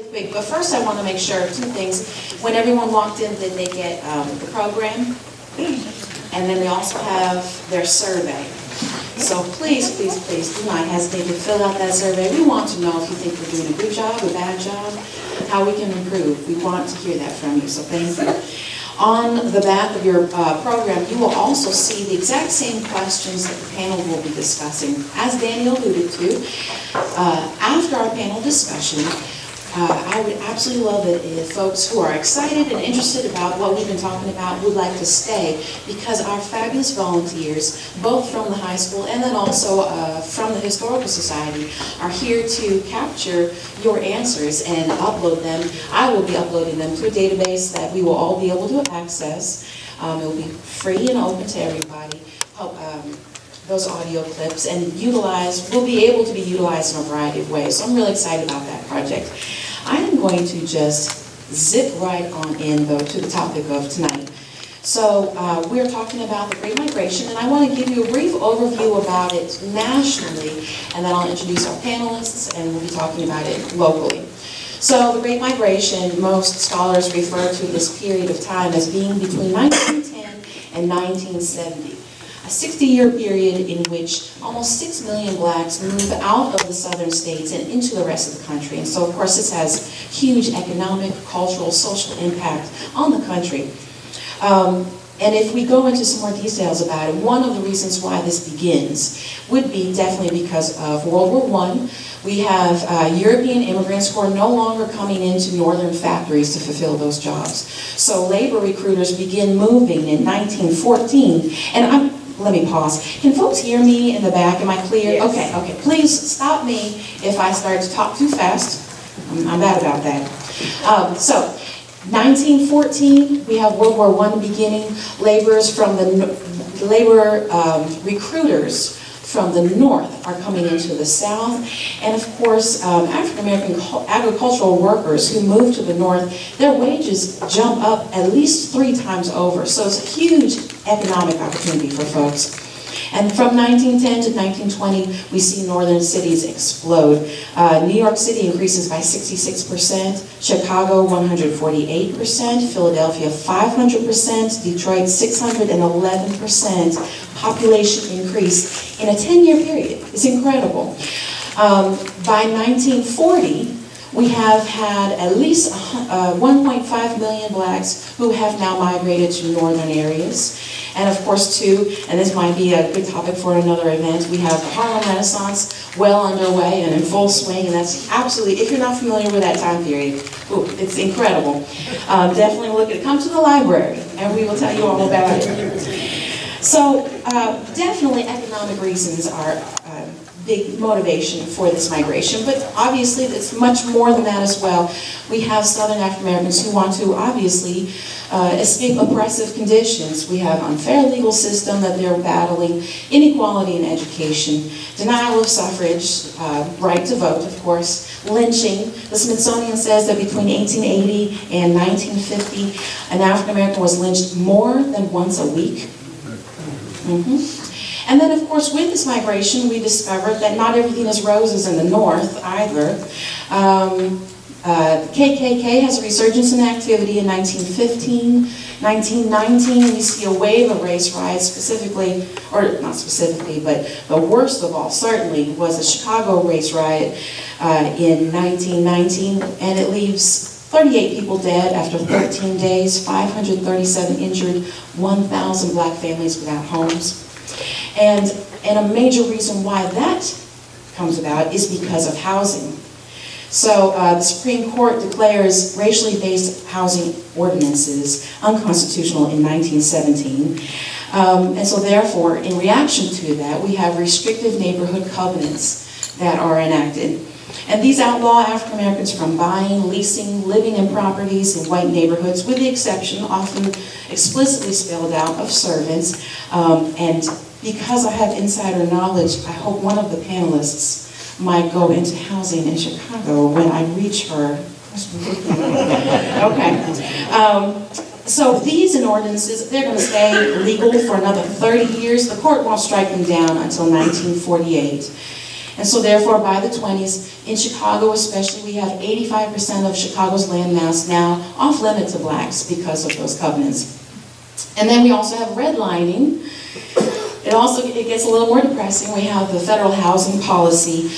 quick, but first I want to make sure two things. When everyone walked in, did they get the program? And then they also have their survey. So please, please, please do not hesitate to fill out that survey. We want to know if you think we're doing a good job, a bad job, how we can improve. We want to hear that from you, so thank you. On the back of your program, you will also see the exact same questions that the panel will be discussing. As Daniel alluded to, after our panel discussion, I would absolutely love it if folks who are excited and interested about what we've been talking about would like to stay, because our fabulous volunteers, both from the high school and then also from the Historical Society, are here to capture your answers and upload them. I will be uploading them to a database that we will all be able to access. It will be free and open to everybody. Those audio clips and will be able to be utilized in a variety of ways. So I'm really excited about that project. I am going to just zip right on in, though, to the topic of tonight. So we're talking about the Great Migration, and I want to give you a brief overview about it nationally, and then I'll introduce our panelists, and we'll be talking about it locally. So the Great Migration, most scholars refer to this period of time as being between 1910 and 1970. A 60-year period in which almost 6 million blacks moved out of the southern states and into the rest of the country. And so, of course, this has huge economic, cultural, social impact on the country. And if we go into some more details about it, one of the reasons why this begins would be definitely because of World War I. We have European immigrants who are no longer coming into northern factories to fulfill those jobs. So labor recruiters begin moving in 1914. And let me pause. Can folks hear me in the back? Am I clear? Yes. Okay. Please stop me if I start to talk too fast. I'm bad about that. So, 1914, we have World War I beginning. Laborers from recruiters from the north are coming into the south. And of course, African-American agricultural workers who move to the north, their wages jump up at least 3 times over. So it's a huge economic opportunity for folks. And from 1910 to 1920, we see northern cities explode. New York City increases by 66%, Chicago 148%, Philadelphia 500%, Detroit 611% population increase in a 10-year period. It's incredible. By 1940, we have had at least 1.5 million blacks who have now migrated to northern areas. And of course, too, and this might be a good topic for another event, we have the Harlem Renaissance well underway and in full swing, and that's absolutely, if you're not familiar with that time period, ooh, it's incredible. Definitely look at it. Come to the library, and we will tell you all about it. So, definitely economic reasons are big motivation for this migration, but obviously it's much more than that as well. We have Southern African Americans who want to obviously escape oppressive conditions. We have unfair legal system that they're battling, inequality in education, denial of suffrage, right to vote, of course, lynching. The Smithsonian says that between 1880 and 1950, an African American was lynched more than once a week. And then, of course, with this migration, we discovered that not everything is roses in the north either. The KKK has a resurgence in activity in 1915. 1919, we see a wave of race riots, specifically, or not specifically, but the worst of all, certainly, was the Chicago race riot in 1919, and it leaves 38 people dead after 13 days, 537 injured, 1,000 black families without homes. And a major reason why that comes about is because of housing. So the Supreme Court declares racially based housing ordinances unconstitutional in 1917. And so therefore, in reaction to that, we have restrictive neighborhood covenants that are enacted. And these outlaw African Americans from buying, leasing, living in properties in white neighborhoods, with the exception, often explicitly spelled out, of servants. And because I have insider knowledge, I hope one of the panelists might go into housing in Chicago when I reach her. Okay. So these ordinances, they're going to stay legal for another 30 years. The court won't strike them down until 1948. And so therefore, by the 20s, in Chicago especially, we have 85% of Chicago's land mass now off limit to blacks because of those covenants. And then we also have redlining. It gets a little more depressing. We have the federal housing policy,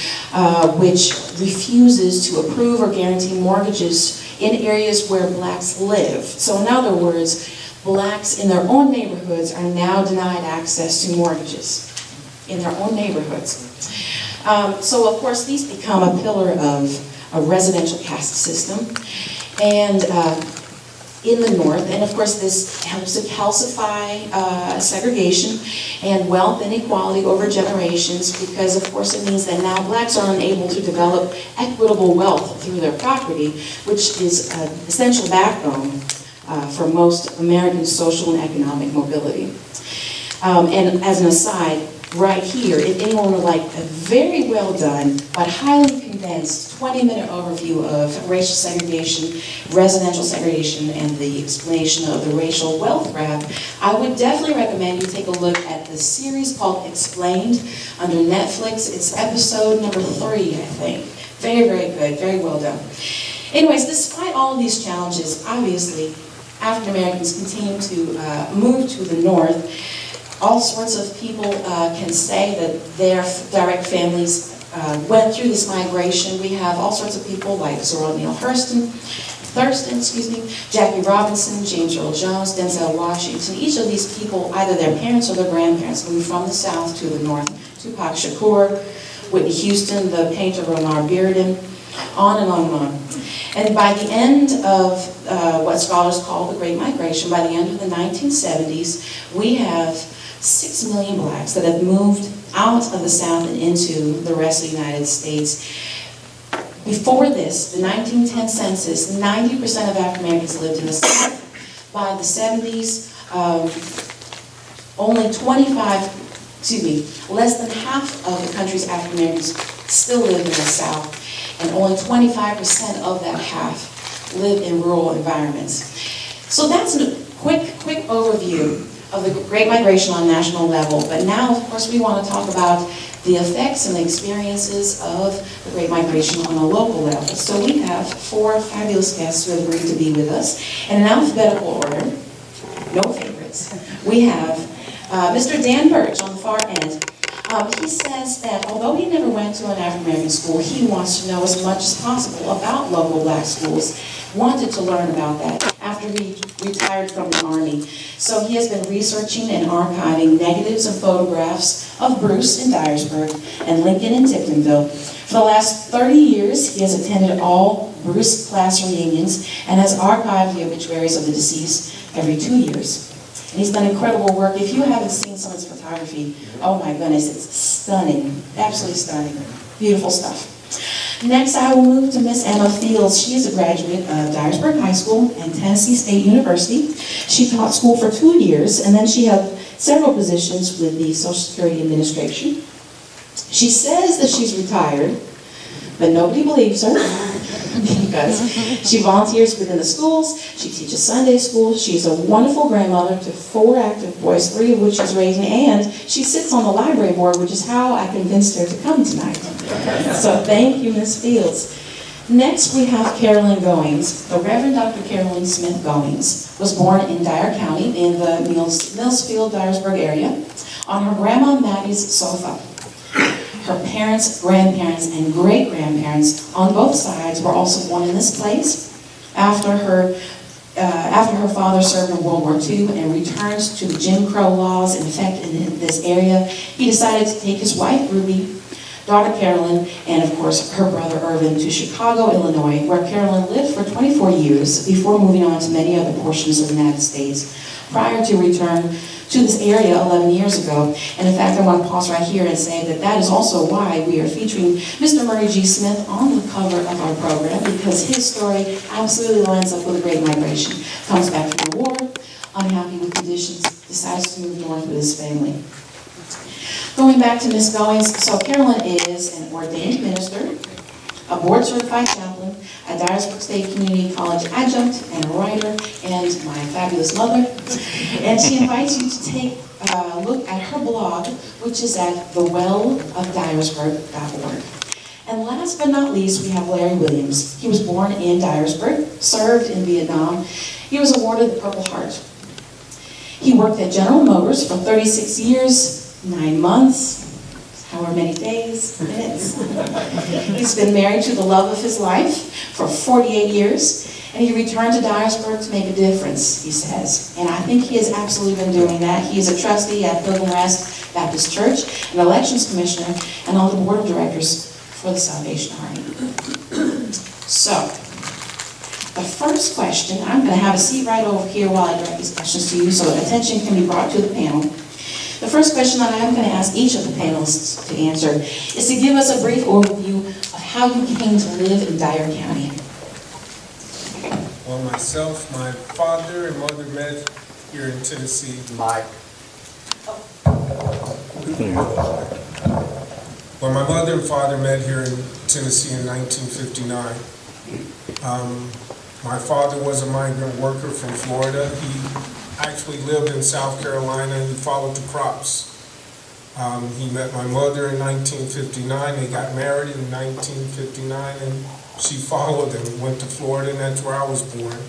which refuses to approve or guarantee mortgages in areas where blacks live. So in other words, blacks in their own neighborhoods are now denied access to mortgages in their own neighborhoods. So of course, these become a pillar of a residential caste system. And in the North, and of course this helps to calcify segregation and wealth inequality over generations, because of course it means that now blacks are unable to develop equitable wealth through their property, which is an essential backbone for most American social and economic mobility. And as an aside, right here, it ain't only like a very well done, but highly condensed 20-minute overview of racial segregation, residential segregation, and the explanation of the racial wealth gap. I would definitely recommend you take a look at the series called Explained under Netflix. It's episode number 3, I think. Very, very good, very well done. Anyways, despite all of these challenges, obviously, African Americans continue to move to the North. All sorts of people can say that their direct families went through this migration. We have all sorts of people like Zora Neale Thurston, Jackie Robinson, James Earl Jones, Denzel Washington. Each of these people, either their parents or their grandparents, moved from the South to the North. Tupac Shakur, Whitney Houston, the painter Romar Bearden, on and on and on. And by the end of what scholars call the Great Migration, by the end of the 1970s, we have 6 million blacks that have moved out of the South and into the rest of the United States. Before this, the 1910 census, 90% of African Americans lived in the South. By the 70s, less than half of the country's African Americans still live in the South, and only 25% of that half live in rural environments. So that's a quick overview of the Great Migration on a national level. But now, of course, we want to talk about the effects and the experiences of the Great Migration on a local level. So we have 4 fabulous guests who have agreed to be with us. In an alphabetical order, no favorites, we have Mr. Dan Birch on the far end. He says that although he never went to an African-American school, he wants to know as much as possible about local black schools, wanted to learn about that after he retired from the Army. So he has been researching and archiving negatives and photographs of Bruce in Dyersburg and Lincoln in Tiptonville. For the last 30 years, he has attended all Bruce class reunions and has archived the obituaries of the deceased every 2 years. And he's done incredible work. If you haven't seen some of his photography, oh my goodness, it's stunning, absolutely stunning, beautiful stuff. Next, I will move to Miss Emma Fields. She is a graduate of Dyersburg High School and Tennessee State University. She taught school for 2 years, and then she had several positions with the Social Security Administration. She says that she's retired, but nobody believes her because she volunteers within the schools, she teaches Sunday school, she's a wonderful grandmother to 4 active boys, 3 of which she's raising, and she sits on the library board, which is how I convinced her to come tonight. So thank you, Ms. Fields. Next, we have Carolyn Goings. The Reverend Dr. Carolyn Smith Goings was born in Dyer County in the Millsfield, Dyersburg area on her grandma Maddie's sofa. Her parents, grandparents, and great-grandparents on both sides were also born in this place. After her father served in World War II and returned to the Jim Crow laws in effect in this area, he decided to take his wife, Ruby, daughter Carolyn, and of course her brother Irvin to Chicago, Illinois, where Carolyn lived for 24 years before moving on to many other portions of the United States prior to return to this area 11 years ago. And in fact, I want to pause right here and say that that is also why we are featuring Mr. Murray G. Smith on the cover of our program, because his story absolutely lines up with the Great Migration. Comes back from the war, unhappy with conditions, decides to move north with his family. Going back to Ms. Goings, so Carolyn is an ordained minister, a board-certified chaplain, a Dyersburg State Community College adjunct and a writer, and my fabulous mother. And she invites you to take a look at her blog, which is at thewellofdyersburg.org. And last but not least, we have Larry Williams. He was born in Dyersburg, served in Vietnam. He was awarded the Purple Heart. He worked at General Motors for 36 years, 9 months, however many days, minutes. He's been married to the love of his life for 48 years, and he returned to Dyersburg to make a difference, he says. And I think he has absolutely been doing that. He is a trustee at Pilgrim Rest Baptist Church, an elections commissioner, and on the board of directors for the Salvation Army. So, the first question, I'm going to have a seat right over here while I direct these questions to you so that attention can be brought to the panel. The first question that I am going to ask each of the panelists to answer is to give us a brief overview of how you came to live in Dyer County. Well, myself, my father and mother met here in Tennessee. Well, my mother and father met here in Tennessee in 1959. My father was a migrant worker from Florida. He actually lived in South Carolina and he followed the crops. He met my mother in 1959. They got married in 1959 and she followed him, went to Florida, and that's where I was born.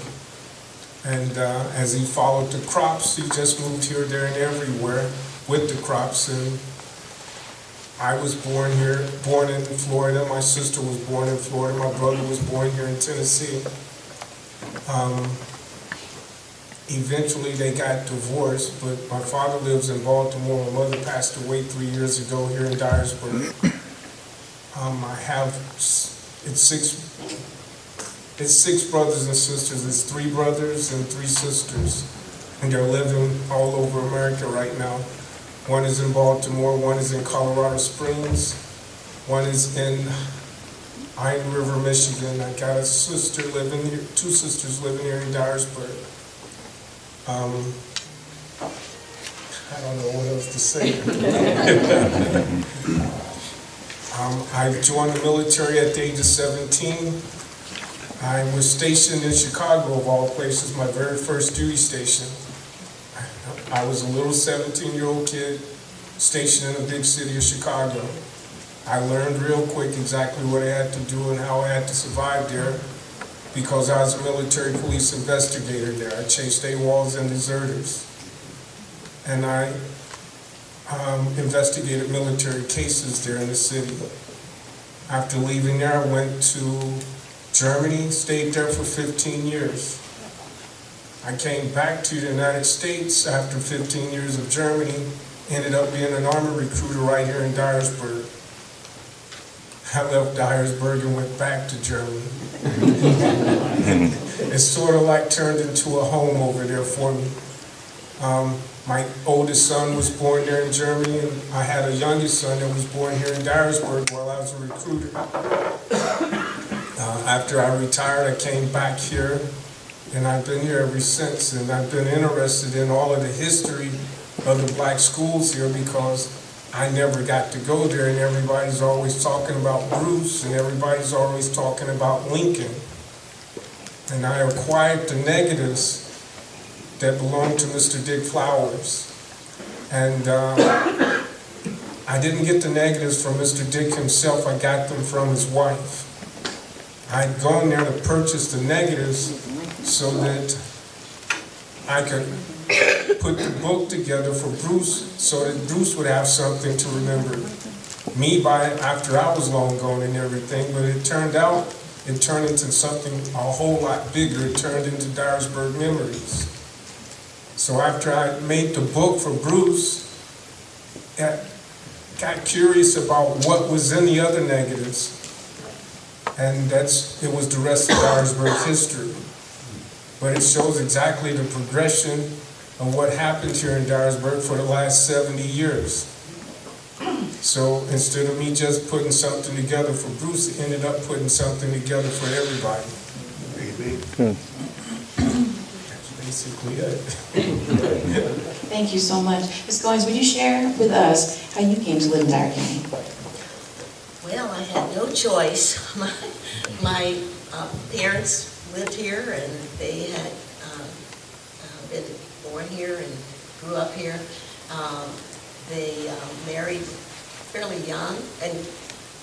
And as he followed the crops, he just moved here, there, and everywhere with the crops. And I was born here, born in Florida. My sister was born in Florida. My brother was born here in Tennessee. Eventually they got divorced, but my father lives in Baltimore. My mother passed away 3 years ago here in Dyersburg. I have, it's six brothers and sisters. It's 3 brothers and 3 sisters. And they're living all over America right now. One is in Baltimore, one is in Colorado Springs, one is in Iron River, Michigan. I got a sister living here, 2 sisters living here in Dyersburg. I don't know what else to say. I joined the military at the age of 17. I was stationed in Chicago, of all places, my very first duty station. I was a little 17-year-old kid stationed in the big city of Chicago. I learned real quick exactly what I had to do and how I had to survive there because I was a military police investigator there. I chased AWOLs and deserters. And I investigated military cases there in the city. After leaving there, I went to Germany, stayed there for 15 years. I came back to the United States after 15 years of Germany, ended up being an Army recruiter right here in Dyersburg. I left Dyersburg and went back to Germany. It's sort of like turned into a home over there for me. My oldest son was born there in Germany, and I had a youngest son that was born here in Dyersburg while I was a recruiter. After I retired, I came back here, and I've been here ever since, and I've been interested in all of the history of the black schools here because I never got to go there, and everybody's always talking about Bruce, and everybody's always talking about Lincoln. And I acquired the negatives that belonged to Mr. Dick Flowers. And I didn't get the negatives from Mr. Dick himself, I got them from his wife. I'd gone there to purchase the negatives so that I could put the book together for Bruce so that Bruce would have something to remember me by after I was long gone and everything. But it turned out, it turned into something a whole lot bigger. It turned into Dyersburg Memories. So after I made the book for Bruce, I got curious about what was in the other negatives. And it was the rest of Dyersburg history. But it shows exactly the progression of what happened here in Dyersburg for the last 70 years. So instead of me just putting something together for Bruce, it ended up putting something together for everybody. Good. That's basically it. Thank you so much. Ms. Goins, would you share with us how you came to live in Dyer County? Well, I had no choice. My parents lived here, and they had been born here and grew up here. They married fairly young, and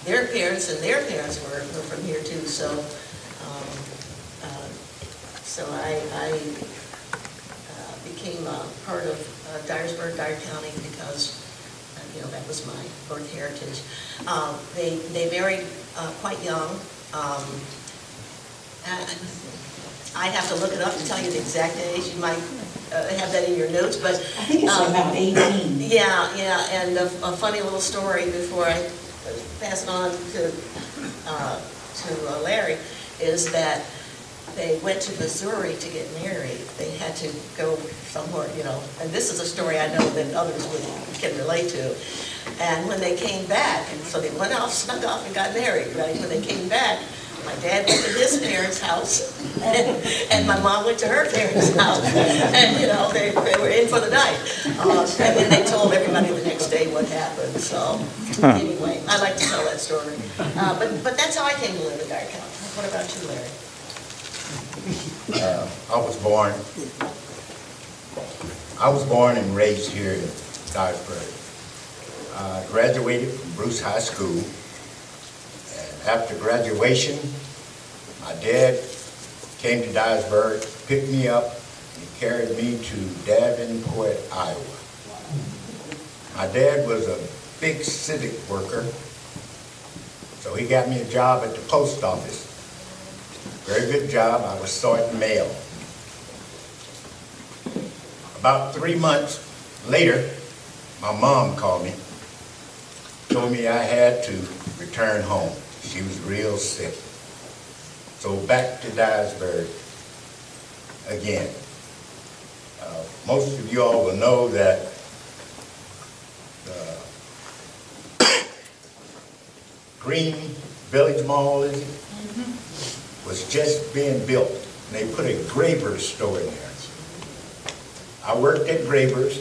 their parents were from here too, so I became part of Dyersburg, Dyer County, because that was my birth heritage. They married quite young. I'd have to look it up and tell you the exact age. You might have that in your notes, but I think it's about 18. yeah, and a funny little story before I pass it on to Larry is that they went to Missouri to get married. They had to go somewhere, and this is a story I know that others can relate to. And when they came back, and so they went off, snuck off, and got married, right? When they came back, my dad went to his parents' house, and my mom went to her parents' house, and they were in for the night. And then they told everybody the next day what happened. So anyway, I like to tell that story. But that's how I came to live in Dyer County. What about you, Larry? I was born and raised here in Dyersburg. Graduated from Bruce High School. And after graduation, my dad came to Dyersburg, picked me up, and carried me to Davenport, Iowa. My dad was a big civic worker, so he got me a job at the post office. Very good job. I was sorting mail. About 3 months later, my mom called me, told me I had to return home. She was real sick. So back to Dyersburg again. Most of you all will know that the Green Village Mall, is it? Was just being built, and they put a Graber's store in there. I worked at Graber's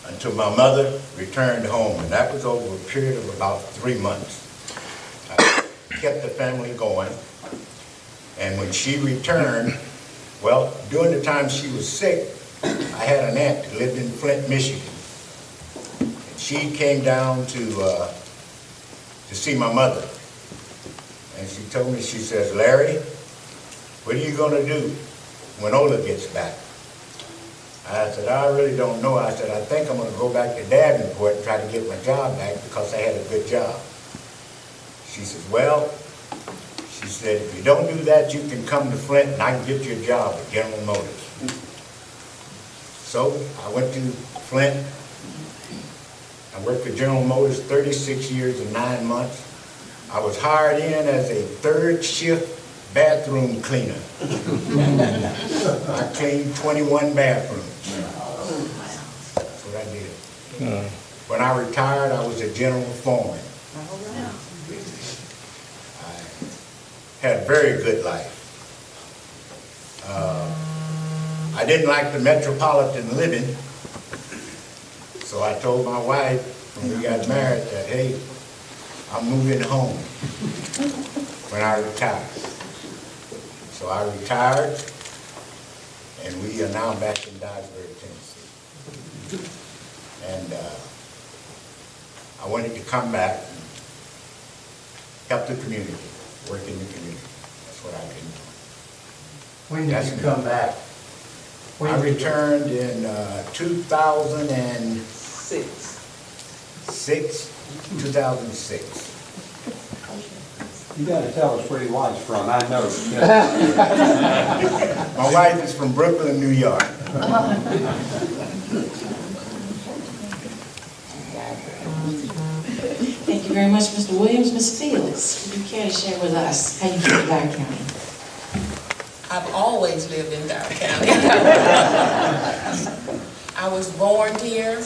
until my mother returned home, and that was over a period of about 3 months. I kept the family going, and when she returned, well, during the time she was sick, I had an aunt that lived in Flint, Michigan. And she came down to see my mother. And she told me, she says, "Larry, what are you going to do when Ola gets back?" I said, "I really don't know." I said, "I think I'm going to go back to Davenport and try to get my job back because I had a good job." She says, "Well," she said, "if you don't do that, you can come to Flint and I can get you a job at General Motors." So I went to Flint. I worked for General Motors 36 years and 9 months. I was hired in as a third shift bathroom cleaner. I cleaned 21 bathrooms. That's what I did. When I retired, I was a general foreman. I had a very good life. I didn't like the metropolitan living, so I told my wife when we got married that, hey, I'm moving home when I retire. So I retired, and we are now back in Dyersburg, Tennessee. And I wanted to come back and help the community, work in the community. That's what I've been doing. When did you come back? I returned in 2006. You gotta tell us where your wife's from, I know. My wife is from Brooklyn, New York. Thank you very much, Mr. Williams. Ms. Fields, would you care to share with us how you came to Dyer County? I've always lived in Dyer County. I was born here.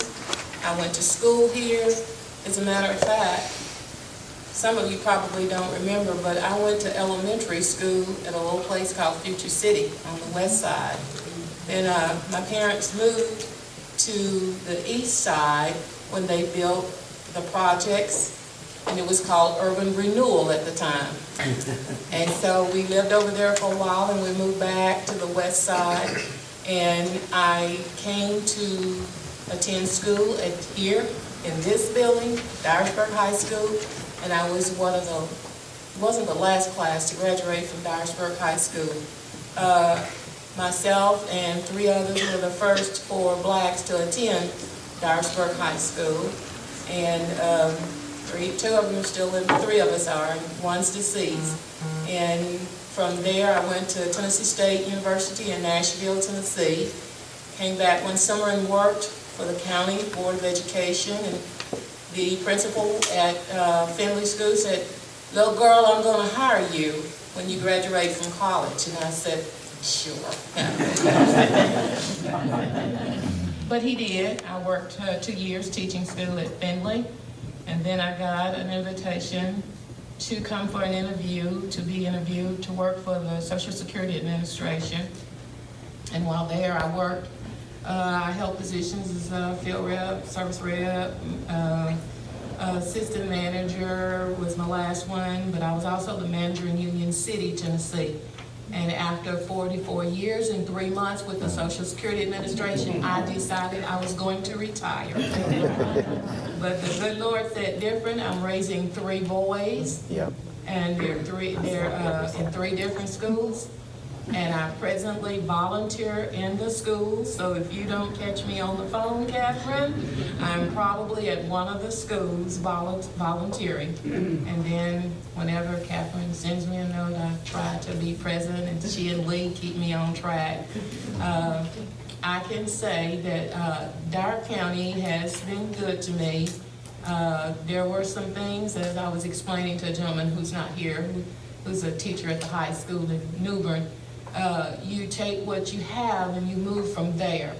I went to school here. As a matter of fact, some of you probably don't remember, but I went to elementary school at a little place called Future City on the west side. Then my parents moved to the east side when they built the projects, and it was called Urban Renewal at the time. And so we lived over there for a while, and we moved back to the west side, and I came to attend school here in this building, Dyersburg High School, and I was wasn't the last class to graduate from Dyersburg High School. Myself and 3 others were the first 4 blacks to attend Dyersburg High School, and 2 of them are still living, 3 of us are, and 1's deceased. And from there, I went to Tennessee State University in Nashville, Tennessee. Came back one summer and worked for the County Board of Education, and the principal at Findlay School said, "Little girl, I'm going to hire you when you graduate from college." And I said, "Sure." But he did. I worked 2 years teaching school at Findlay, and then I got an invitation to come for an interview, to be interviewed, to work for the Social Security Administration. And while there, I worked, I held positions as a field rep, service rep, assistant manager was my last one, but I was also the manager in Union City, Tennessee. And after 44 years and 3 months with the Social Security Administration, I decided I was going to retire. But the good Lord said different. I'm raising 3 boys. Yep. And they're in 3 different schools. And I presently volunteer in the schools, so if you don't catch me on the phone, Catherine, I'm probably at one of the schools volunteering. And then whenever Catherine sends me a note, I try to be present, and she and Lee keep me on track. I can say that Dyer County has been good to me. There were some things, as I was explaining to a gentleman who's not here, who's a teacher at the high school in New Bern. You take what you have and you move from there.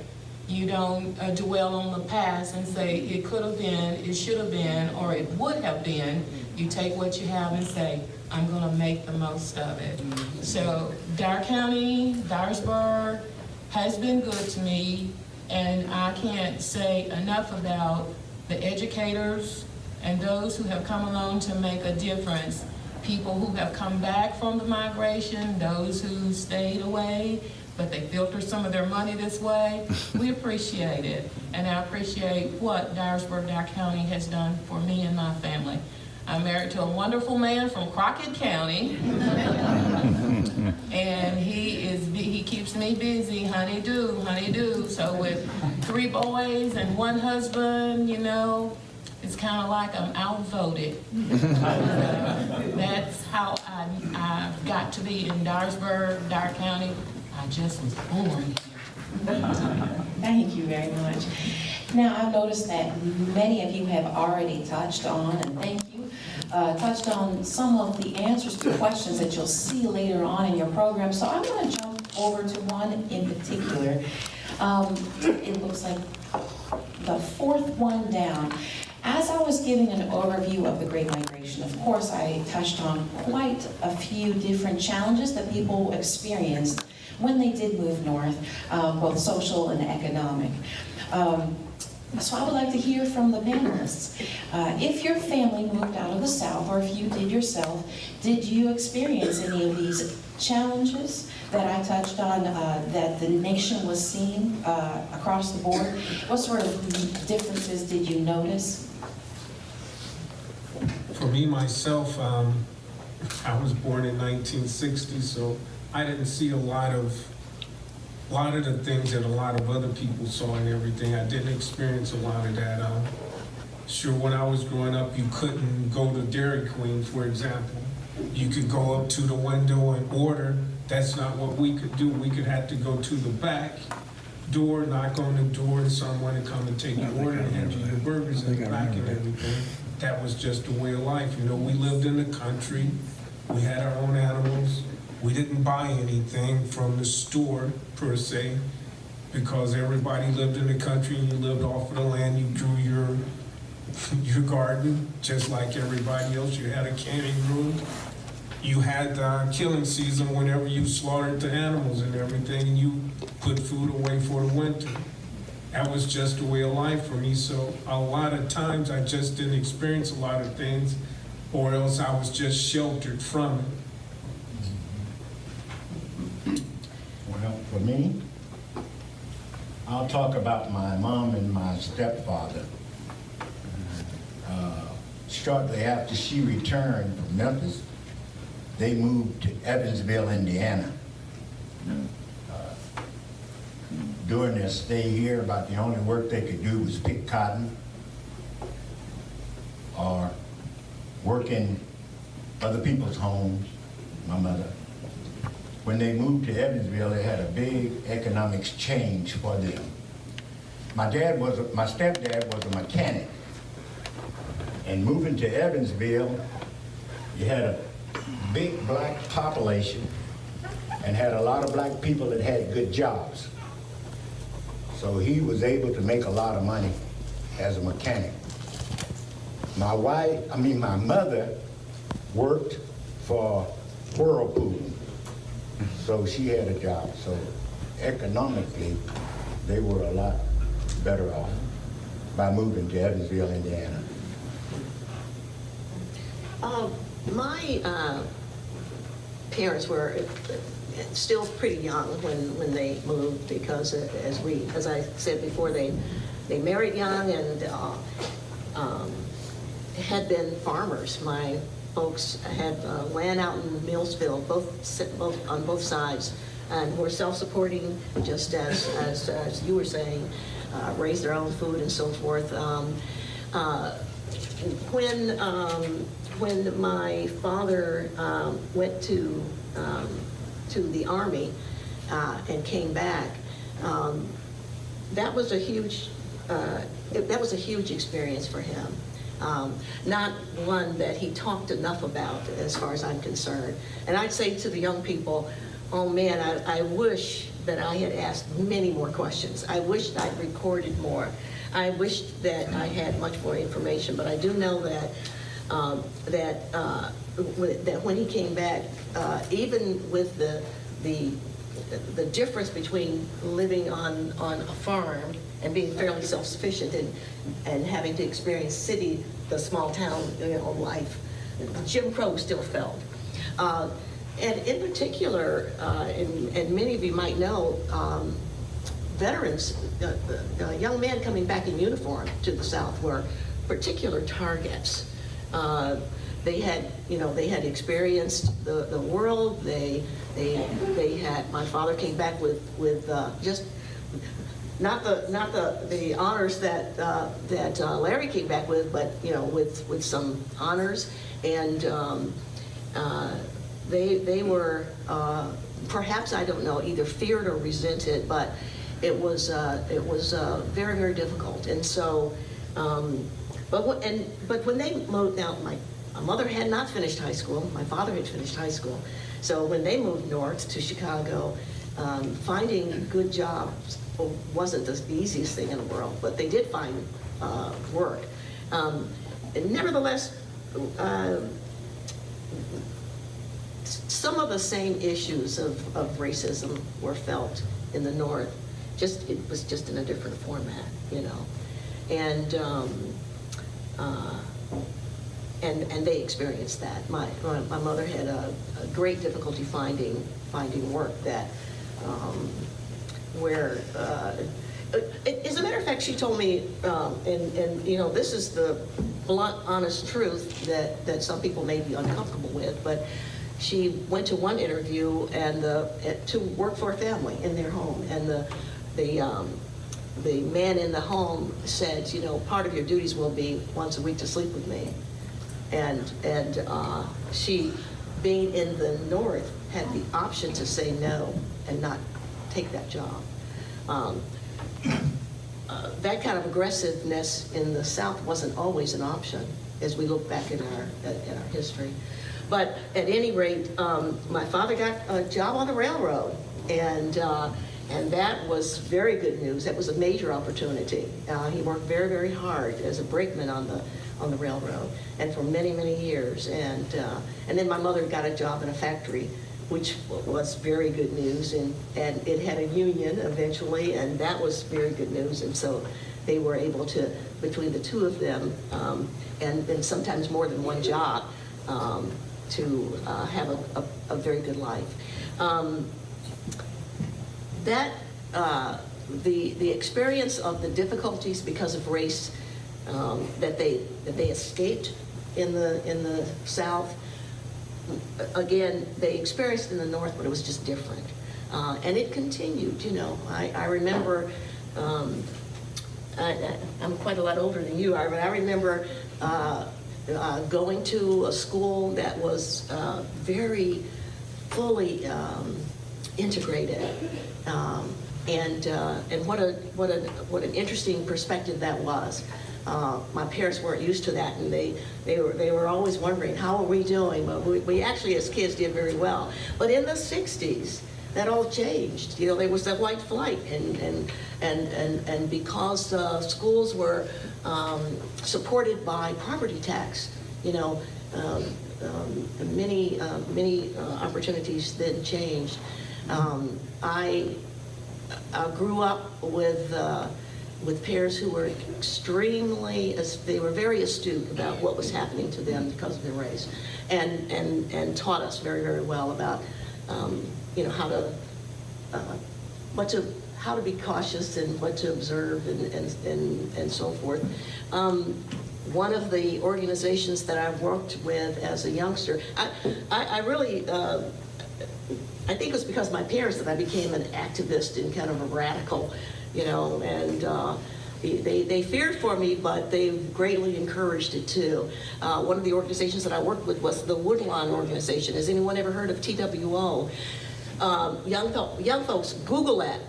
You don't dwell on the past and say it could have been, it should have been, or it would have been. You take what you have and say, I'm going to make the most of it. So Dyer County, Dyersburg has been good to me, and I can't say enough about the educators and those who have come along to make a difference. People who have come back from the migration, those who stayed away, but they filter some of their money this way. We appreciate it, and I appreciate what Dyer County has done for me and my family. I'm married to a wonderful man from Crockett County, and he keeps me busy, honey-do. So with 3 boys and 1 husband, you know, it's kind of like I'm outvoted. That's how I got to be in Dyer County. I just was born here. Thank you very much. Now, I've noticed that many of you have already touched on, and thank you, touched on some of the answers to questions that you'll see later on in your program. So I'm going to jump over to one in particular. It looks like the 4th one down. As I was giving an overview of the Great Migration, of course, I touched on quite a few different challenges that people experienced when they did move north, both social and economic. So I would like to hear from the panelists. If your family moved out of the South, or if you did yourself, did you experience any of these challenges that I touched on, that the nation was seeing across the board? What sort of differences did you notice? For me, myself, I was born in 1960, so I didn't see a lot of the things that a lot of other people saw and everything. I didn't experience a lot of that. Sure, when I was growing up, you couldn't go to Dairy Queen, for example. You could go up to the window and order. That's not what we could do. We could have to go to the back door, knock on the door, and someone would come and take your order and hand you your burgers in the back and everything. That was just the way of life. You know, we lived in the country. We had our own animals. We didn't buy anything from the store, per se, because everybody lived in the country and you lived off of the land. You grew your garden just like everybody else. You had a canning room. You had killing season whenever you slaughtered the animals and everything, and you put food away for the winter. That was just the way of life for me. So a lot of times I just didn't experience a lot of things, or else I was just sheltered from it. Well, for me, I'll talk about my mom and my stepfather. Shortly after she returned from Memphis, they moved to Evansville, Indiana. During their stay here, about the only work they could do was pick cotton or work in other people's homes, my mother. When they moved to Evansville, they had a big economics change for them. My stepdad was a mechanic. And moving to Evansville, you had a big black population and had a lot of black people that had good jobs. So he was able to make a lot of money as a mechanic. My mother worked for Whirlpool, so she had a job. So economically, they were a lot better off by moving to Evansville, Indiana. My parents were still pretty young when they moved because, as I said before, they married young and had been farmers. My folks had land out in Millsville, on both sides, and were self-supporting, just as you were saying, raised their own food and so forth. When my father went to the Army and came back, that was a huge experience for him. Not one that he talked enough about, as far as I'm concerned. And I'd say to the young people, oh man, I wish that I had asked many more questions. I wish I'd recorded more. I wish that I had much more information, but I do know that that when he came back, even with the difference between living on a farm and being fairly self-sufficient and having to experience the small town life, Jim Crow still felt. And in particular, and many of you might know, veterans, young men coming back in uniform to the South were particular targets. They had experienced the world. They had. My father came back with just not the honors that Larry came back with, but with some honors, and they were perhaps, I don't know, either feared or resented, but it was very, very difficult. And so, but when they moved out, my mother had not finished high school. My father had finished high school. So when they moved north to Chicago, finding good jobs wasn't the easiest thing in the world, but they did find work. And nevertheless, some of the same issues of racism were felt in the North. It was just in a different format, and they experienced that. My mother had a great difficulty finding work that where. As a matter of fact, she told me, and this is the blunt, honest truth that some people may be uncomfortable with, but she went to one interview and to work for a family in their home, and the man in the home said, part of your duties will be once a week to sleep with me, and she, being in the North, had the option to say no and not take that job. That kind of aggressiveness in the South wasn't always an option, as we look back in our history. But at any rate, my father got a job on the railroad, and that was very good news. That was a major opportunity. He worked very, very hard as a brakeman on the railroad, and for many, many years. And then my mother got a job in a factory, which was very good news, and it had a union eventually, and that was very good news. And so they were able to, between the two of them, and sometimes more than one job, to have a very good life. That the experience of the difficulties because of race that they escaped in the South, again, they experienced in the North, but it was just different. And it continued, you know. I remember, I'm quite a lot older than you are, but I remember going to a school that was very fully integrated, and what an interesting perspective that was. My parents weren't used to that, and they were always wondering, how are we doing? But we actually, as kids, did very well. But in the 60s, that all changed. You know, there was that white flight, and because schools were supported by property tax, you know, many opportunities then changed. I grew up with parents who were they were very astute about what was happening to them because of their race, and taught us very, very well about, you know, how to be cautious and what to observe and so forth. One of the organizations that I worked with as a youngster, I really, I think it was because of my parents that I became an activist and kind of a radical, you know, and they feared for me, but they greatly encouraged it too. One of the organizations that I worked with was the Woodlawn Organization. Has anyone ever heard of TWO? Young folks, Google that,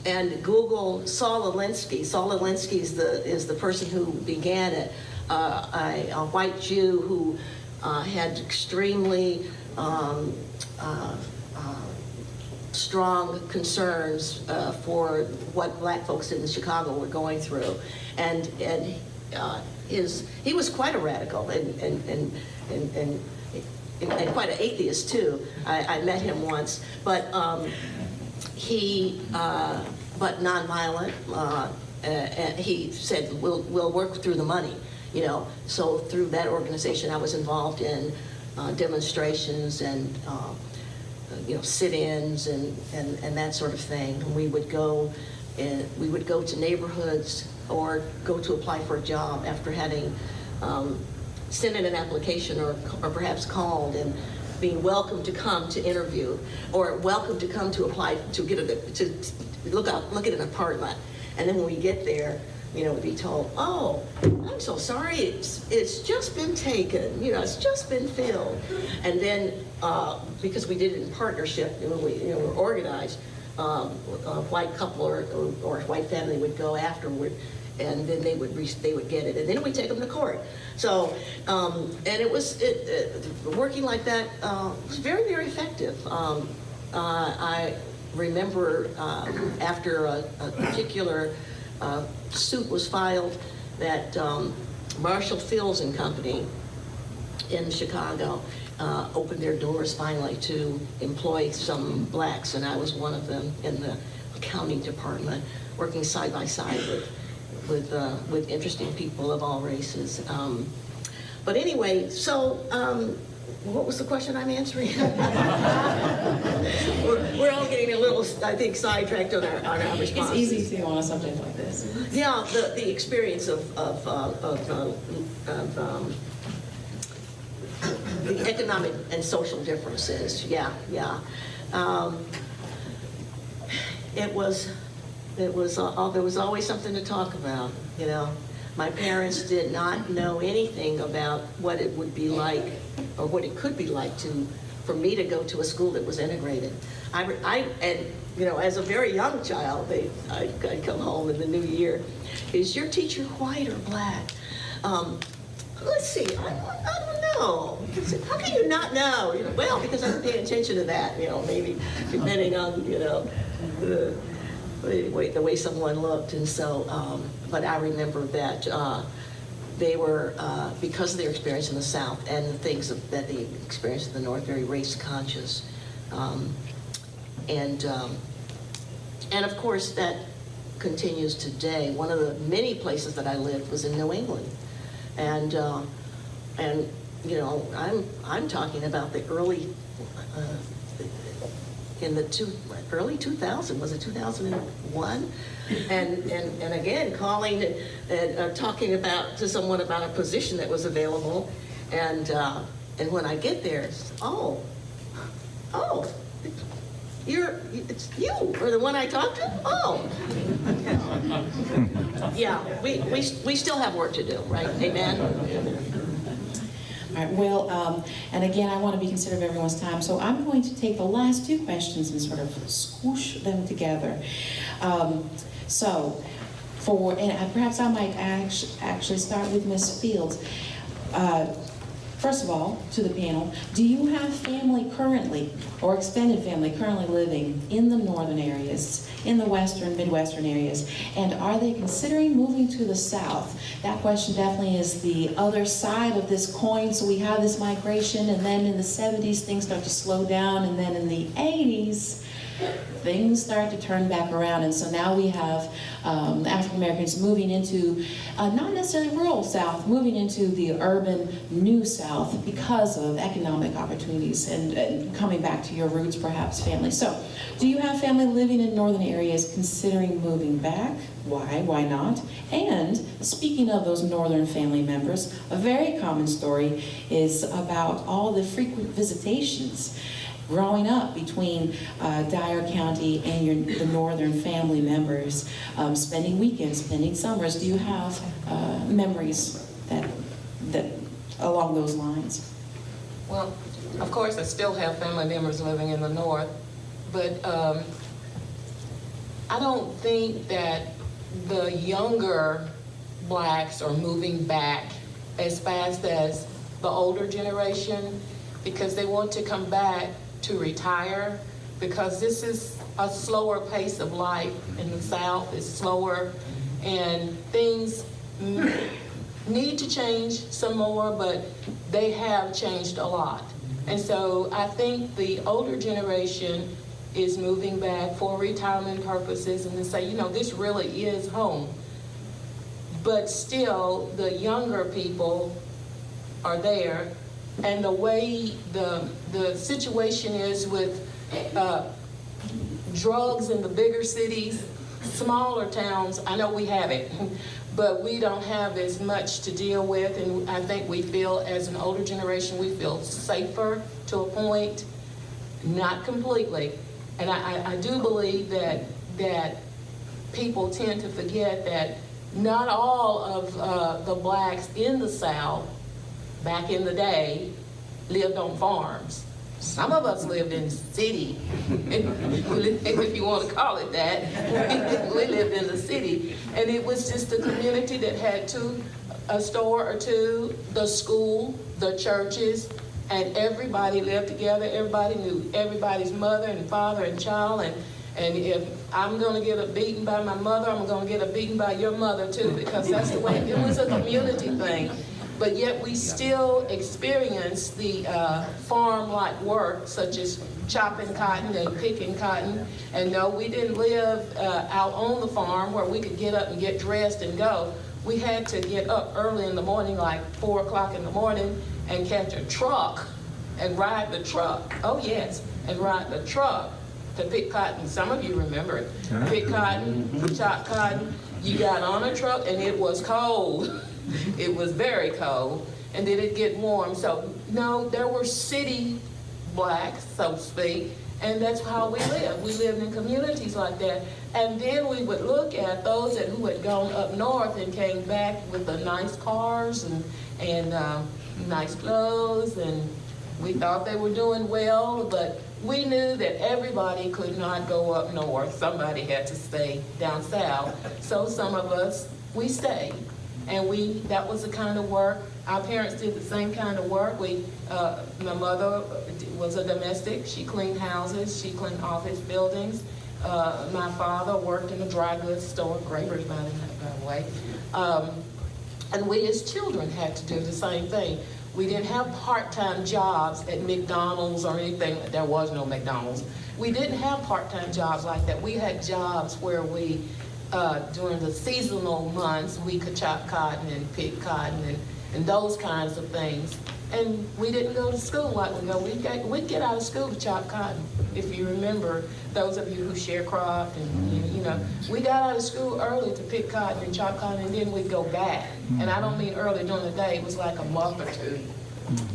and Google Saul Alinsky. Saul Alinsky is the person who began it, a white Jew who had extremely strong concerns for what black folks in Chicago were going through, and he was quite a radical and quite an atheist too. I met him once, but but nonviolent. And he said, "We'll work through the money," you know. So through that organization, I was involved in demonstrations and you know, sit-ins and that sort of thing. And we would go to neighborhoods or go to apply for a job after having sent in an application or perhaps called and being welcome to come to interview or welcome to come to apply to get to look at an apartment. And then when we get there, you know, we'd be told, "Oh, I'm so sorry, it's just been taken, you know, it's just been filled." And then because we did it in partnership, you know, we were organized, a white couple or a white family would go afterward, and then they would get it, and then we'd take them to court. So, and it was working like that was very, very effective. I remember after a particular suit was filed that Marshall Fields and Company in Chicago opened their doors finally to employ some blacks, and I was one of them in the accounting department, working side by side with interesting people of all races. But anyway, so what was the question I'm answering? we're all getting a little, I think, sidetracked on our responses. It's easy to on a subject like this. Yeah, the experience of the economic and social differences. Yeah. It was there was always something to talk about. You know, my parents did not know anything about what it would be like or what it could be like for me to go to a school that was integrated. And you know, as a very young child, I'd come home in the new year. Is your teacher white or black? Let's see. I don't know. How can you not know? You know, well, because I'm paying attention to that. You know, maybe depending on the way someone looked, and so. But I remember that they were, because of their experience in the South and the things that they experienced in the North, very race conscious, and of course that continues today. One of the many places that I lived was in New England, and you know, I'm talking about the early in the early 2000, was it 2001? And again, calling and talking to someone about a position that was available. And when I get there, oh, it's you, or the one I talked to? Oh. Yeah, we still have work to do, right? Amen? All right, well, and again, I want to be considerate of everyone's time, so I'm going to take the last two questions and sort of swoosh them together. And perhaps I might actually start with Ms. Fields. First of all, to the panel, do you have family currently, or extended family currently living in the northern areas, in the western, midwestern areas, and are they considering moving to the south? That question definitely is the other side of this coin. So we have this migration, and then in the 70s, things start to slow down, and then in the 80s, things start to turn back around, and so now we have African Americans moving into, not necessarily rural South, moving into the urban New South because of economic opportunities and coming back to your roots, perhaps family. So, do you have family living in northern areas considering moving back? Why? Why not? And speaking of those northern family members, a very common story is about all the frequent visitations growing up between Dyer County and the northern family members, spending weekends, spending summers. Do you have memories that along those lines? Well, of course, I still have family members living in the north, but I don't think that the younger blacks are moving back as fast as the older generation, because they want to come back to retire, because this is a slower pace of life in the South. It's slower, and things need to change some more, but they have changed a lot. And so I think the older generation is moving back for retirement purposes and to say, you know, this really is home. But still, the younger people are there. And the way the situation is with drugs in the bigger cities, smaller towns, I know we have it, but we don't have as much to deal with. And I think we feel, as an older generation, we feel safer to a point, not completely. And I do believe that people tend to forget that not all of the blacks in the South back in the day lived on farms. Some of us lived in the city, if you want to call it that. We lived in the city, and it was just a community that had a store or two, the school, the churches, and everybody lived together. Everybody knew everybody's mother and father and child, and if I'm going to get a beating by my mother, I'm going to get a beating by your mother too, because that's the way it was, a community thing. But yet we still experience the farm-like work, such as chopping cotton and picking cotton. And no, we didn't live out on the farm where we could get up and get dressed and go. We had to get up early in the morning, like 4 o'clock in the morning, and catch a truck and ride the truck. Oh yes, and ride the truck to pick cotton. Some of you remember it. Pick cotton, chop cotton. You got on a truck and it was cold. It was very cold, and then it'd get warm. So no, there were city blacks, so to speak, and that's how we lived. We lived in communities like that. And then we would look at those who had gone up north and came back with the nice cars and nice clothes, and we thought they were doing well, but we knew that everybody could not go up north. Somebody had to stay down south. So some of us, we stayed. And that was the kind of work. Our parents did the same kind of work. My mother was a domestic. She cleaned houses. She cleaned office buildings. My father worked in a dry goods store, Graber's by the way. And we as children had to do the same thing. We didn't have part-time jobs at McDonald's or anything. There was no McDonald's. We didn't have part-time jobs like that. We had jobs where we, during the seasonal months, we could chop cotton and pick cotton and those kinds of things. And we didn't go to school like we go. We'd get out of school to chop cotton, if you remember, those of you who sharecropped and, you know. We got out of school early to pick cotton and chop cotton, and then we'd go back. And I don't mean early during the day, it was like a month or two.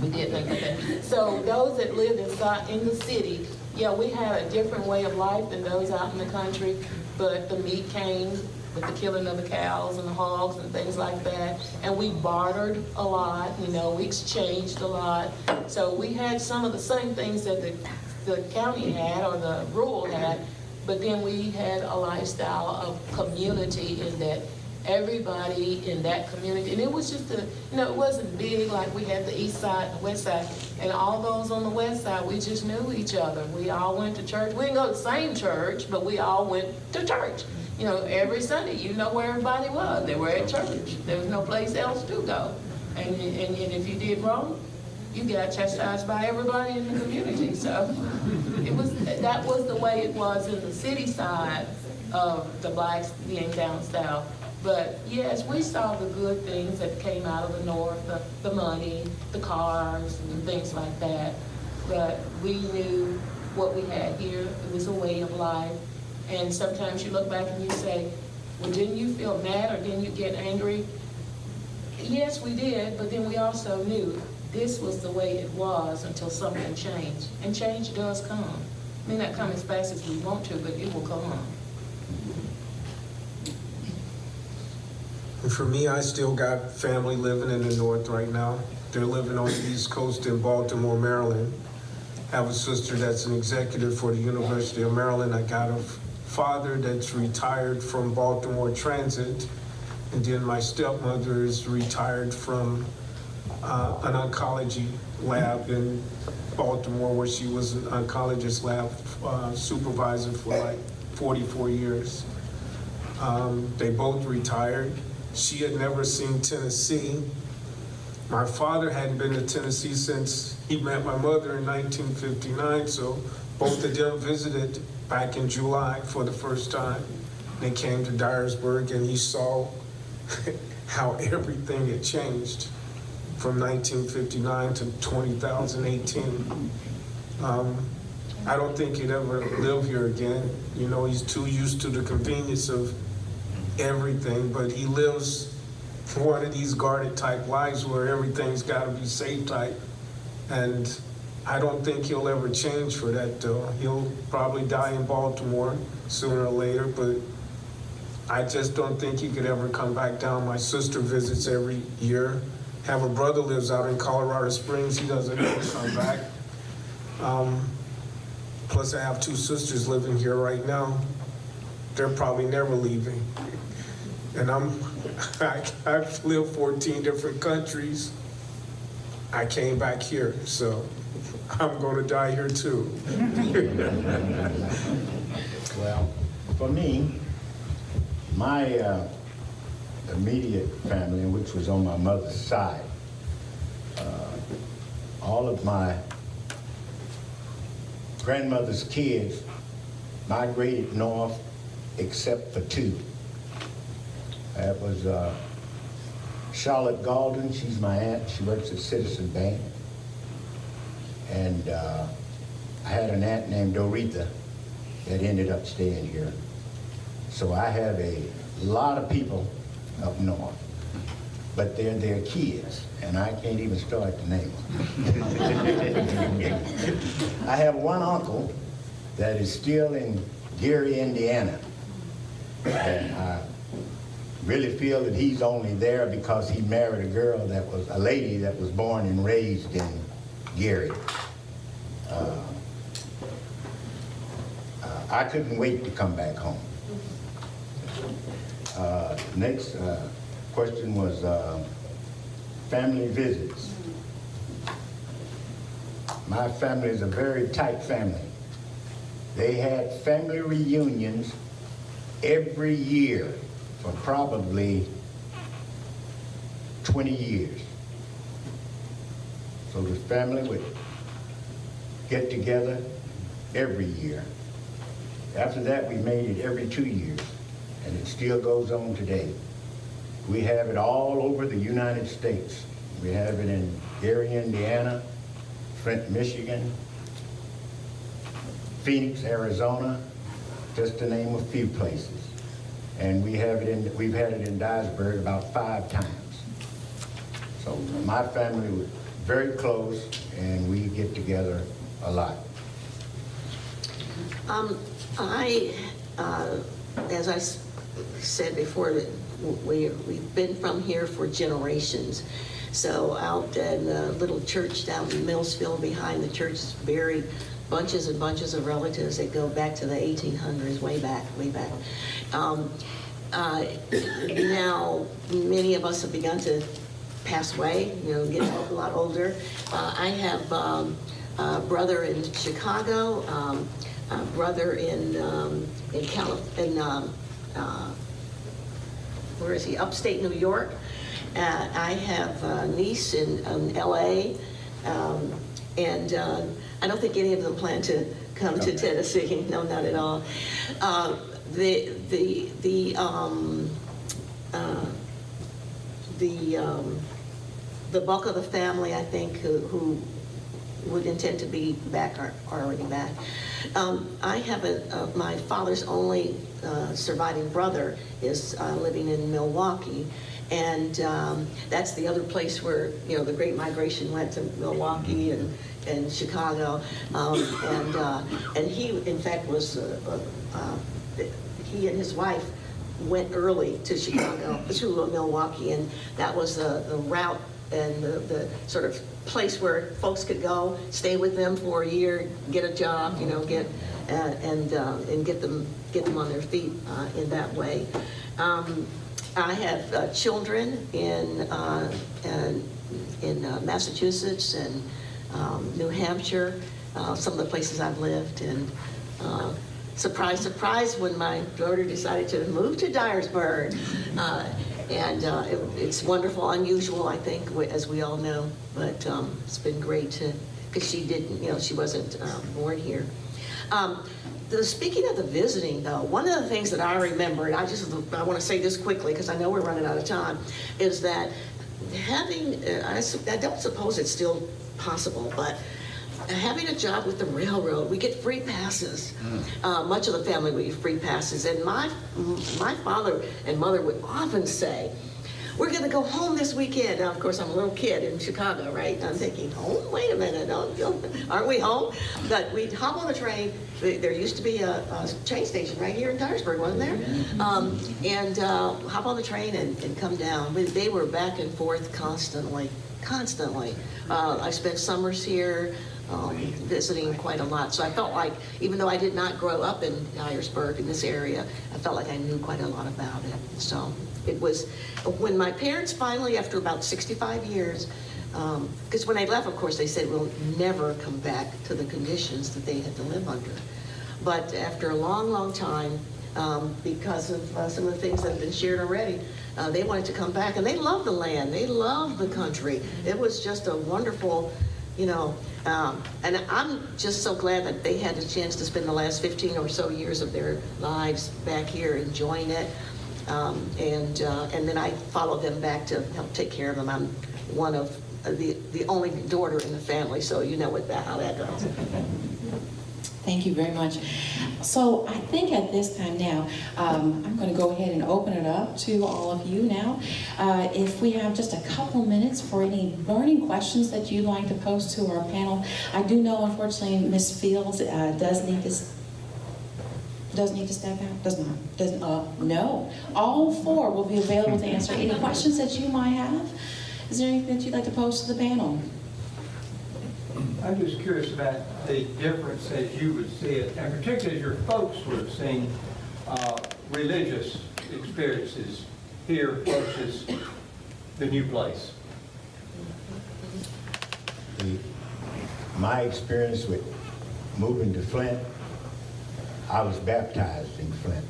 We did things like that. So those that lived in the city, yeah, we had a different way of life than those out in the country, but the meat came with the killing of the cows and the hogs and things like that. And we bartered a lot, you know, we exchanged a lot. So we had some of the same things that the county had or the rural had, but then we had a lifestyle of community in that everybody in that community, and it was just it wasn't big like we had the east side and the west side, and all those on the west side, we just knew each other. We all went to church. We didn't go to the same church, but we all went to church. You know, every Sunday, you know where everybody was. They were at church. There was no place else to go. And if you did wrong, you got chastised by everybody in the community. So that was the way it was in the city side of the blacks being down south. But yes, we saw the good things that came out of the north, the money, the cars, and things like that. But we knew what we had here. It was a way of life. And sometimes you look back and you say, well, didn't you feel mad or didn't you get angry? Yes, we did, but then we also knew this was the way it was until something changed. And change does come. It may not come as fast as we want to, but it will come on. And for me, I still got family living in the north right now. They're living on the East Coast in Baltimore, Maryland. I have a sister that's an executive for the University of Maryland. I got a father that's retired from Baltimore Transit. And then my stepmother is retired from an oncology lab in Baltimore, where she was an oncologist lab supervisor for like 44 years. They both retired. She had never seen Tennessee. My father hadn't been to Tennessee since he met my mother in 1959, so both of them visited back in July for the first time. They came to Dyersburg, and he saw how everything had changed from 1959 to 2018. I don't think he'd ever live here again. You know, he's too used to the convenience of everything, but he lives one of these guarded type lives where everything's got to be safe type. And I don't think he'll ever change for that, though. He'll probably die in Baltimore sooner or later, but I just don't think he could ever come back down. My sister visits every year. Have a brother lives out in Colorado Springs. He doesn't ever come back. Plus I have two sisters living here right now. They're probably never leaving. And I've lived 14 different countries. I came back here, so I'm going to die here too. Well, for me, my immediate family, which was on my mother's side, all of my grandmother's kids migrated north except for two. That was Charlotte Galden. She's my aunt. She works at Citizen Bank. And I had an aunt named Doretha that ended up staying here. So I have a lot of people up north, but they're their kids, and I can't even start to name them. I have one uncle that is still in Gary, Indiana, and I really feel that he's only there because he married a girl that was a lady that was born and raised in Gary. I couldn't wait to come back home. Next question was family visits. My family is a very tight family. They had family reunions every year for probably 20 years. So the family would get together every year. After that, we made it every 2 years, and it still goes on today. We have it all over the United States. We have it in Gary, Indiana, Flint, Michigan, Phoenix, Arizona, just to name a few places. And we've had it in Dyersburg about 5 times. So my family was very close, and we get together a lot. As I said before, we've been from here for generations. So out in a little church down in Millsville, behind the church is buried bunches and bunches of relatives that go back to the 1800s, way back. Now, many of us have begun to pass away, get a lot older. I have a brother in Chicago, a brother in where is he? Upstate New York. I have a niece in LA, and I don't think any of them plan to come to Tennessee. No, not at all. The bulk of the family, I think, who would intend to be back are already back. I have my father's only surviving brother is living in Milwaukee, and that's the other place where the Great Migration went to Milwaukee and Chicago, and he in fact was he and his wife went early to Chicago, to Milwaukee, and that was the route and the sort of place where folks could go, stay with them for a year, get a job, get and get them on their feet in that way. I have children in Massachusetts and New Hampshire, some of the places I've lived, and surprise, surprise, when my daughter decided to move to Dyersburg. It's wonderful, unusual, I think, as we all know, but it's been great because she didn't, she wasn't born here. Speaking of the visiting, though, one of the things that I remember, and I want to say this quickly because I know we're running out of time, is that having, I don't suppose it's still possible, but having a job with the railroad, we get free passes. Much of the family would get free passes, and my father and mother would often say, "We're going to go home this weekend." Now, of course, I'm a little kid in Chicago, right? And I'm thinking, home? Wait a minute, aren't we home? But we'd hop on the train. There used to be a train station right here in Dyersburg, wasn't there? And hop on the train and come down. They were back and forth constantly. I spent summers here, visiting quite a lot. So I felt like, even though I did not grow up in Dyersburg, in this area, I felt like I knew quite a lot about it. So it was, when my parents finally, after about 65 years, because when they left, of course, they said, we'll never come back to the conditions that they had to live under. But after a long, long time, because of some of the things that have been shared already, they wanted to come back, and they loved the land, they loved the country. It was just a wonderful, and I'm just so glad that they had a chance to spend the last 15 or so years of their lives back here enjoying it. And then I followed them back to help take care of them. I'm one of the only daughter in the family, so you know how that goes. Thank you very much. So I think at this time now, I'm going to go ahead and open it up to all of you now. If we have just a couple minutes for any burning questions that you'd like to pose to our panel. I do know, unfortunately, Ms. Fields does need to step out? Doesn't? No. All 4 will be available to answer any questions that you might have. Is there anything that you'd like to pose to the panel? I'm just curious about the difference as you would see it, and particularly as your folks would have seen religious experiences here versus the new place. My experience with moving to Flint, I was baptized in Flint.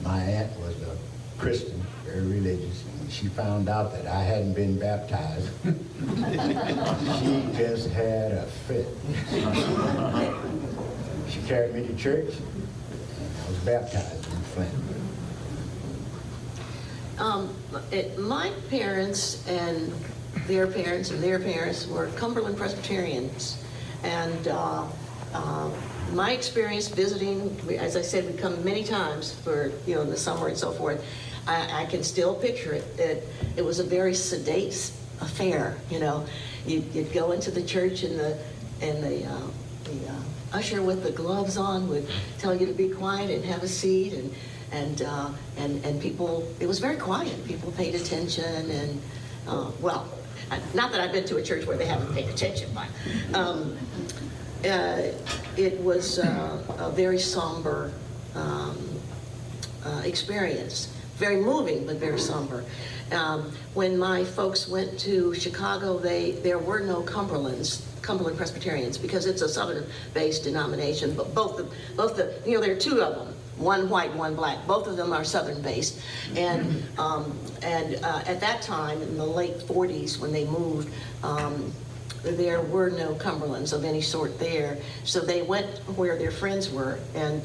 My aunt was a Christian, very religious, and when she found out that I hadn't been baptized, she just had a fit. She carried me to church, and I was baptized in Flint. My parents and their parents and their parents were Cumberland Presbyterians. And my experience visiting, as I said, we come many times for, in the summer and so forth. I can still picture it. It was a very sedate affair, You'd go into the church and the usher with the gloves on would tell you to be quiet and have a seat, and people, it was very quiet. People paid attention, and well, not that I've been to a church where they haven't paid attention, but it was a very somber experience. Very moving, but very somber. When my folks went to Chicago, there were no Cumberland Presbyterians, because it's a Southern-based denomination. But both the there are two of them, one white, one black. Both of them are Southern-based, and at that time in the late '40s when they moved. There were no Cumberlands of any sort there. So they went where their friends were, and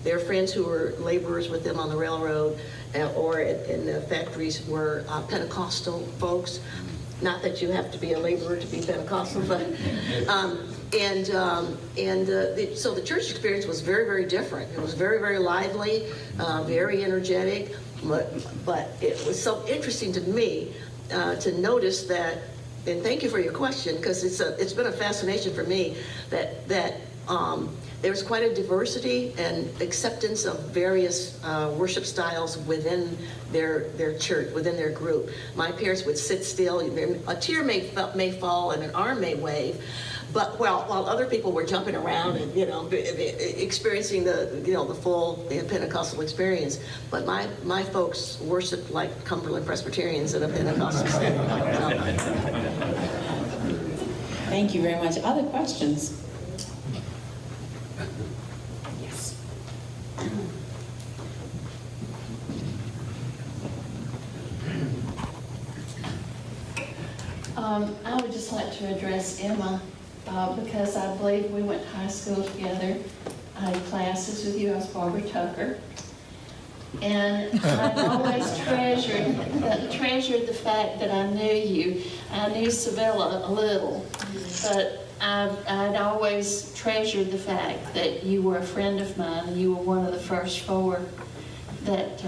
their friends who were laborers with them on the railroad or in the factories were Pentecostal folks. Not that you have to be a laborer to be Pentecostal, but so the church experience was very, very different. It was very, very lively, very energetic, but it was so interesting to me to notice that. And thank you for your question, because it's been a fascination for me that there's quite a diversity and acceptance of various worship styles within their church, within their group. My parents would sit still. A tear may fall and an arm may wave, but while other people were jumping around and experiencing the full Pentecostal experience. But my folks worshiped like Cumberland Presbyterians in a Pentecostal setting. Thank you very much. Other questions? Yes. I would just like to address Emma because I believe we went to high school together. I had classes with you. I was Barbara Tucker. And I've always treasured the fact that I knew you. I knew Savella a little, but I'd always treasured the fact that you were a friend of mine, and you were one of the first four that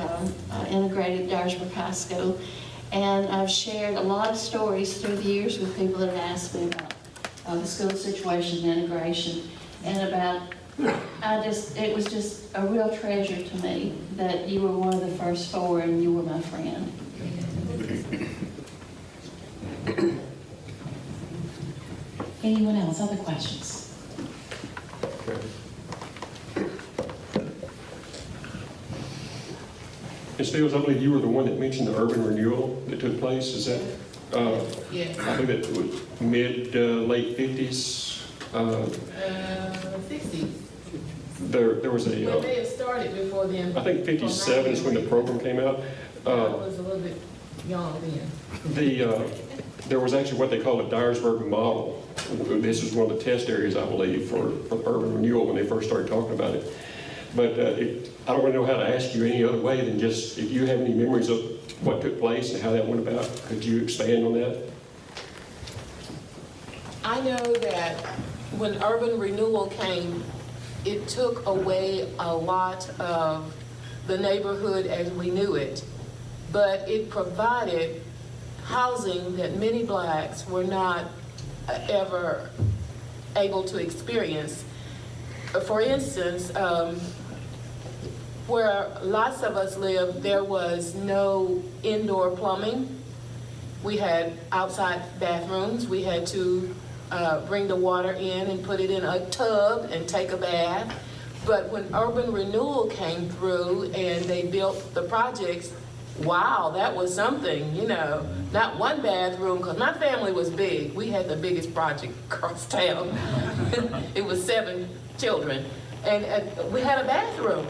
integrated Dyersburg High School. And I've shared a lot of stories through the years with people that have asked me about the school situation and integration, and about it was just a real treasure to me that you were one of the first four and you were my friend. Anyone else? Other questions? Ms. Fields, I believe you were the one that mentioned the urban renewal that took place. Is that? Yes. I think that was late 50s. 60s. There was a. Well, they had started before then. I think 57 is when the program came out. I was a little bit young then. There was actually what they call a Dyersburg model. This was one of the test areas, I believe, for urban renewal when they first started talking about it. But I don't really know how to ask you any other way than just if you have any memories of what took place and how that went about. Could you expand on that? I know that when urban renewal came, it took away a lot of the neighborhood as we knew it, but it provided housing that many blacks were not ever able to experience. For instance, where lots of us lived, there was no indoor plumbing. We had outside bathrooms. We had to bring the water in and put it in a tub and take a bath. But when urban renewal came through and they built the projects, wow, that was something, not one bathroom, because my family was big. We had the biggest project across town. It was 7 children. And we had a bathroom,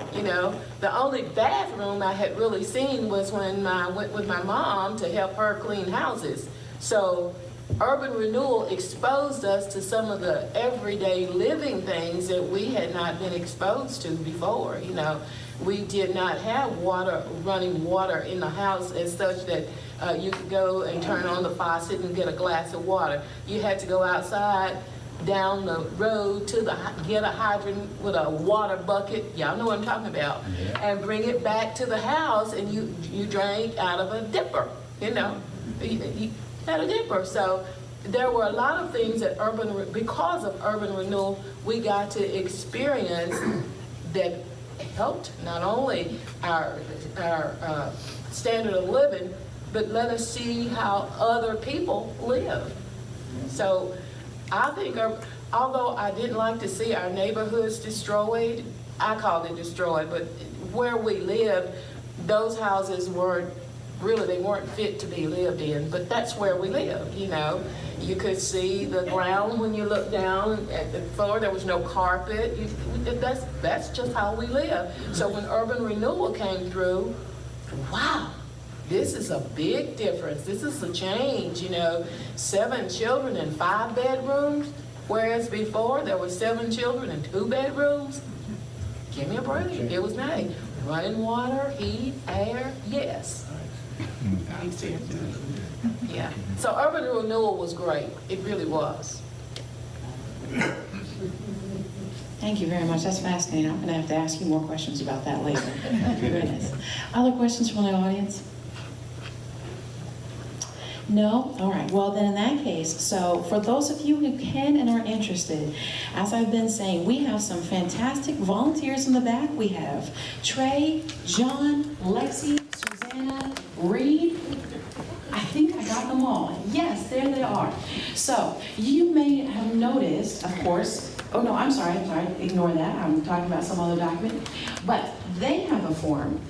The only bathroom I had really seen was when I went with my mom to help her clean houses. So urban renewal exposed us to some of the everyday living things that we had not been exposed to before, We did not have running water in the house as such that You could go and turn on the faucet and get a glass of water. You had to go outside, down the road to get a hydrant with a water bucket, y'all know what I'm talking about, and bring it back to the house, and you drank out of a dipper, you know. You had a dipper. So there were a lot of things that because of urban renewal, we got to experience that helped not only our standard of living, but let us see how other people live. So I think, although I didn't like to see our neighborhoods destroyed, I called it destroyed, but where we lived, those houses weren't fit to be lived in, but that's where we lived, you know. You could see the ground when you looked down at the floor, there was no carpet. That's just how we live. So when urban renewal came through, wow, this is a big difference. This is a change, you know. 7 children and 5 bedrooms, whereas before there were 7 children and 2 bedrooms. Give me a break. It was nice. Running water, heat, air, yes. Yeah. So urban renewal was great. It really was. Thank you very much. That's fascinating. I'm going to have to ask you more questions about that later. Goodness. Other questions from the audience? No? All right. Well, then in that case, so for those of you who can and are interested, as I've been saying, we have some fantastic volunteers in the back. We have Trey, John, Lexi, Susanna, Reed. I think I got them all. Yes, there they are. So you may have noticed, of course, oh no, I'm sorry, ignore that. I'm talking about some other document. But they have a form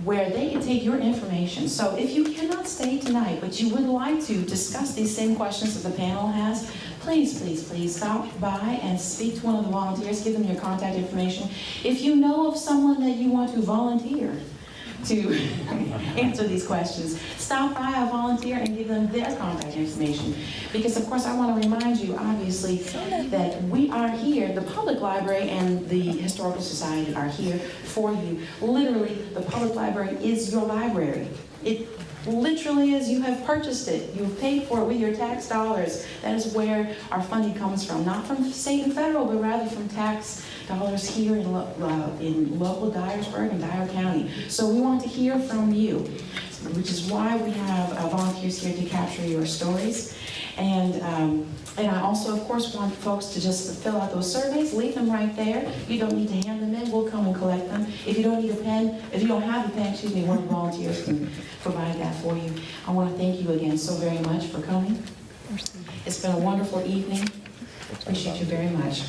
where they can take your information. So if you cannot stay tonight, but you would like to discuss these same questions that the panel has, please, please, please stop by and speak to one of the volunteers, give them your contact information. If you know of someone that you want to volunteer to answer these questions, stop by a volunteer and give them their contact information. Because of course I want to remind you, obviously, that we are here, the public library and the Historical Society are here for you. Literally, the public library is your library. It literally is. You have purchased it. You've paid for it with your tax dollars. That is where our funding comes from. Not from state and federal, but rather from tax dollars here in local Dyersburg and Dyer County. So we want to hear from you, which is why we have volunteers here to capture your stories. And I also, of course, want folks to just fill out those surveys, leave them right there. You don't need to hand them in, we'll come and collect them. If you don't need a pen, if you don't have a pen, excuse me, one of the volunteers can provide that for you. I want to thank you again so very much for coming. It's been a wonderful evening. Appreciate you very much.